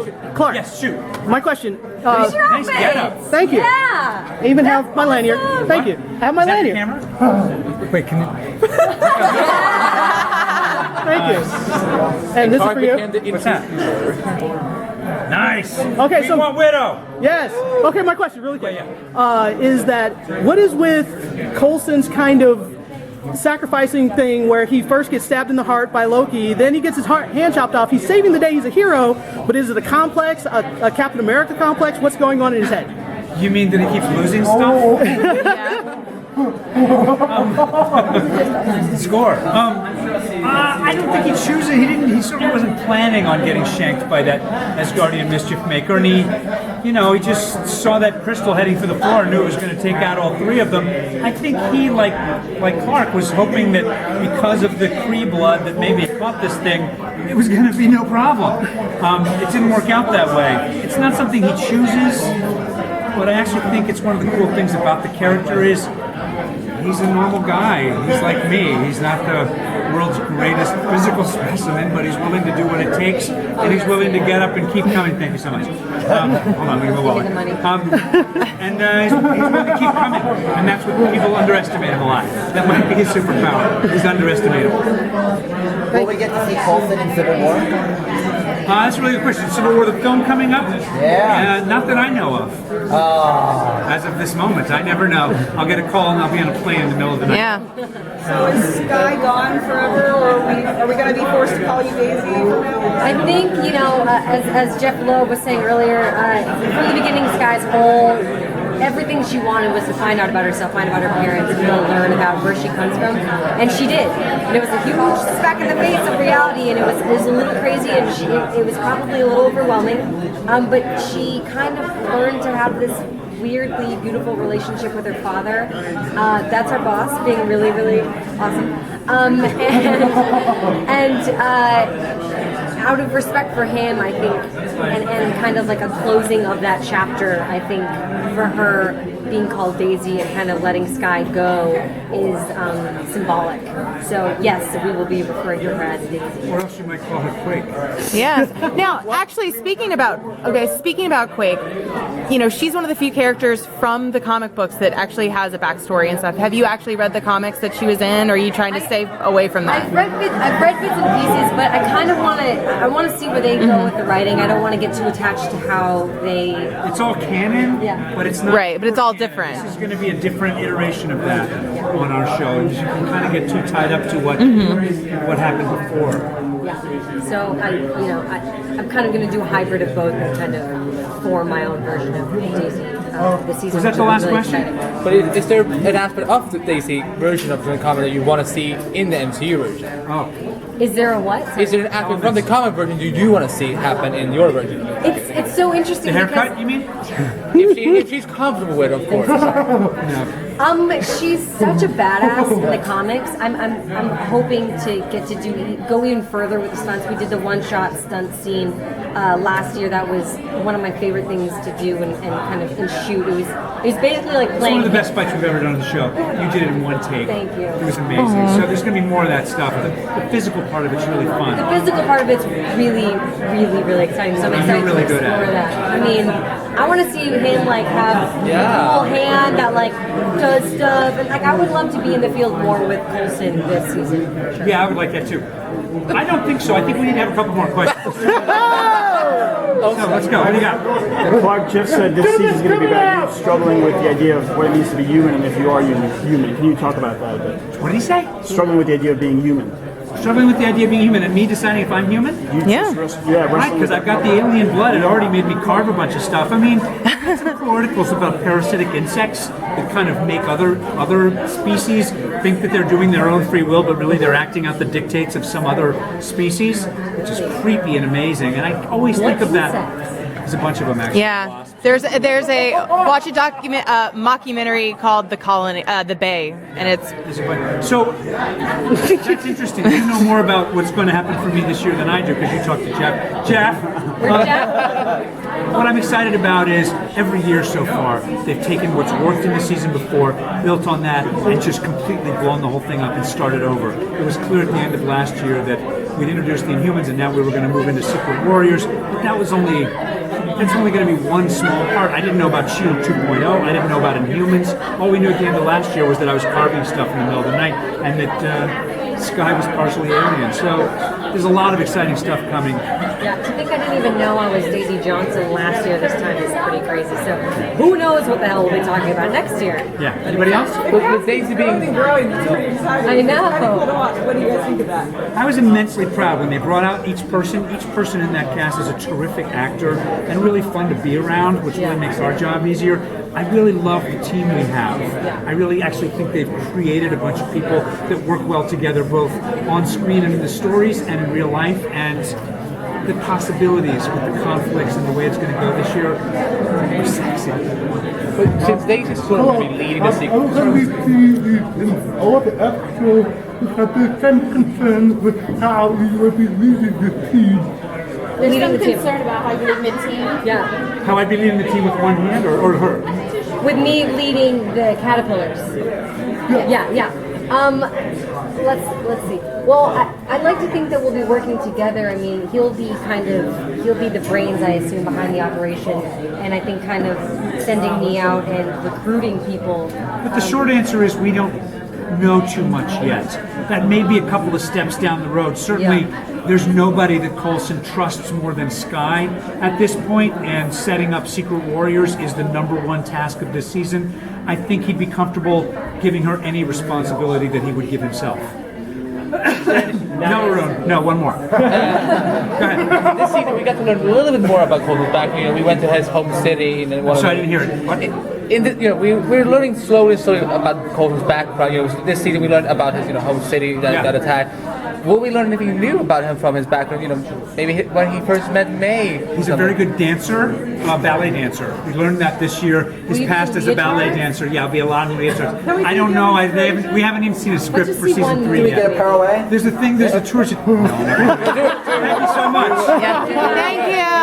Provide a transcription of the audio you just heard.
So, Clark. Yes, shoot. My question. Where's your Nice outfit? getup. Thank you. Yeah. I even have my lanyard. awesome. Thank you. I have my Is that lanyard. your camera? Wait, can you? Thank you. And this is for you. What's that? Nice. Okay, we so- want Widow. Yes. Okay, my question, really quick, Yeah, is that what is with Coulson's kind of sacrificing thing where he first gets stabbed in the heart by Loki, then he gets his hand chopped off. He's saving the day. He's a hero, but is it a complex, a Captain America complex? What's going on in his head? You mean that he keeps losing stuff? Score. I don't think he chooses. He sort of wasn't planning on getting shanked by that Asgardian mischief maker, and he just saw that crystal heading for the floor and knew it was going to take out all three of them. I think he, like Clark, was hoping that because of the Kree blood that maybe caught this thing, it was going to be no problem. It didn't work out that way. It's not something he chooses, but I actually think it's one of the cool things about the character is he's a normal guy. He's like me. He's not the world's greatest physical specimen, but he's willing to do what it takes, and he's willing to get up and keep coming. Thank you so much. Hold on, let me move on. And he's willing to keep coming, and that's what people underestimate him a lot. That might be his superpower. He's underestimated. Will we get to see Coulson in Civil War? That's a really good question. Civil War, the film coming up? Yeah. Not that I know of. As of this moment, I never know. I'll get a call and I'll be on a plane in the middle of the night. Yeah. So is Sky gone forever, or are we going to be forced to call you Daisy from now on? I think, as Jeff Loeb was saying earlier, from the beginning, Sky's whole, everything she wanted was to find out about herself, find out her parents, and really learn about where she comes from. And she did. And it was a huge smack in the face of reality, and it was a little crazy, and it was probably a little overwhelming. But she kind of learned to have this weirdly beautiful relationship with her father. That's our boss, being really, really awesome. Out of respect for him, I think, and kind of like a closing of that chapter, I think, for her being called Daisy and kind of letting Sky go is symbolic. So yes, we will be referring to her as Daisy. Or else you might call her Quake. Yes. Now, actually, speaking about Quake, she's one of the few characters from the comic books that actually has a backstory and stuff. Have you actually read the comics that she was in, or are you trying to stay away from that? I've read bits and pieces, but I kind of want to see where they go with the writing. I don't want to get too attached to how they. It's all canon, but it's not. Right, but it's all canon. different. This is going to be a different iteration of that on our show. You can kind of get too tied up to what happened before. Yeah. So I'm kind of going to do a hybrid of both and kind of form my own version of Daisy. This season. Was that the last question? Exciting. But is there an aspect of the Daisy version of the comic that you want to see in the MCU version? Oh. Is there a what? Is there an aspect from the comic version you do want to see happen in your version? It's so interesting. The haircut, because, you mean? If she's comfortable with it, of course. No. She's such a badass in the comics. I'm hoping to get to go even further with the stunts. We did the one-shot stunt scene last year. That was one of my favorite things to do and kind of shoot. It was basically like It's playing. one of the best fights we've ever done on the show. You did it in one take. Thank you. It was amazing. So there's going to be more of that stuff. The physical part of it's really fun. The physical part of it's really, really, really exciting. So I'm excited really to good at explore it. that. I mean, I want to see him like have a cool hand that like does stuff, and like I would love to be in the field more with Coulson this season. For sure. Yeah, I would like that too. I don't think so. I think we need to have a couple more questions. So let's go. What do you got? Clark, Jeff said this season's going to be about you struggling with the idea of what it means to be human and if you are human. Can you talk about that a bit? What did he say? Struggling with the idea of being human. Struggling with the idea of being human and me deciding if I'm human? Right, because I've got the alien blood. It already made me carve a bunch of stuff. I mean, some articles about parasitic insects that kind of make other species think that they're doing their own free will, but really they're acting out the dictates of some other species, which is creepy and amazing. And I always think of that. There's a bunch of them actually. Yeah. There's a watch a mockumentary called The Colony, The Bay, and it's so that's interesting. You know more about what's going to happen for me this year than I do because you talked to Jeff. Jeff. What I'm excited about is every year so far they've taken what's worked in the season before, built on that, and just completely blown the whole thing up and started over. It was clear at the end of last year that we'd introduced the Inhumans, and now we were going to move into Secret Warriors. But that's only going to be one small part. I didn't know about S.H.I.E.L.D 2.0. I didn't know about Inhumans. All we knew at the end of last year was that I was carving stuff in the middle of the night, and that Sky was partially alien. So there's a lot of exciting stuff coming. Yeah, to think I didn't even know I was Daisy Johnson last year this time is pretty crazy. So who knows what the hell we'll be talking about next year. Yeah. Anybody else? With Daisy being I know. What do you guys think of that? I was immensely proud when they brought out each person. Each person in that cast is a terrific actor and really fun to be around, which really makes our job easier. I really love the team we have. I really actually think they've created a bunch of people that work well together, both on screen and in the stories and in real life. And the possibilities with the conflicts and the way it's going to go this year are sexy. But since Daisy's going to be leading the sequel, all the extras have the same concerns with how you will be leading the team. There's some concerned about how you admit team. Yeah. How I'd be leading the team with one hand or her? With me leading the caterpillars. Yeah. Let's see. Well, I'd like to think that we'll be working together. I mean, he'll be the brains, I assume, behind the operation, and I think kind of sending me out and recruiting people. But the short answer is we don't know too much yet. That may be a couple of steps down the road. Certainly, there's nobody that Coulson trusts more than Sky at this point, and setting up Secret Warriors is the #1 task of this season. I think he'd be comfortable giving her any responsibility that he would give himself. No, Arun. No, one more. Go ahead. this season we got to learn a little bit more about Coulson's background. We went to his home city, and then Sorry, I didn't hear it. What? we're learning slowly about Coulson's background. This season we learned about his home city that got attacked. Will we learn anything new about him from his background? Maybe when he first met May. He's a very good dancer, ballet dancer. We learned that this year. His past as a ballet dancer. Yeah, there'll be a lot of dancer. I don't know. We haven't even seen a script for season 3 yet. Parlay? There's a tour. No, never. Thank you so much. Thank you.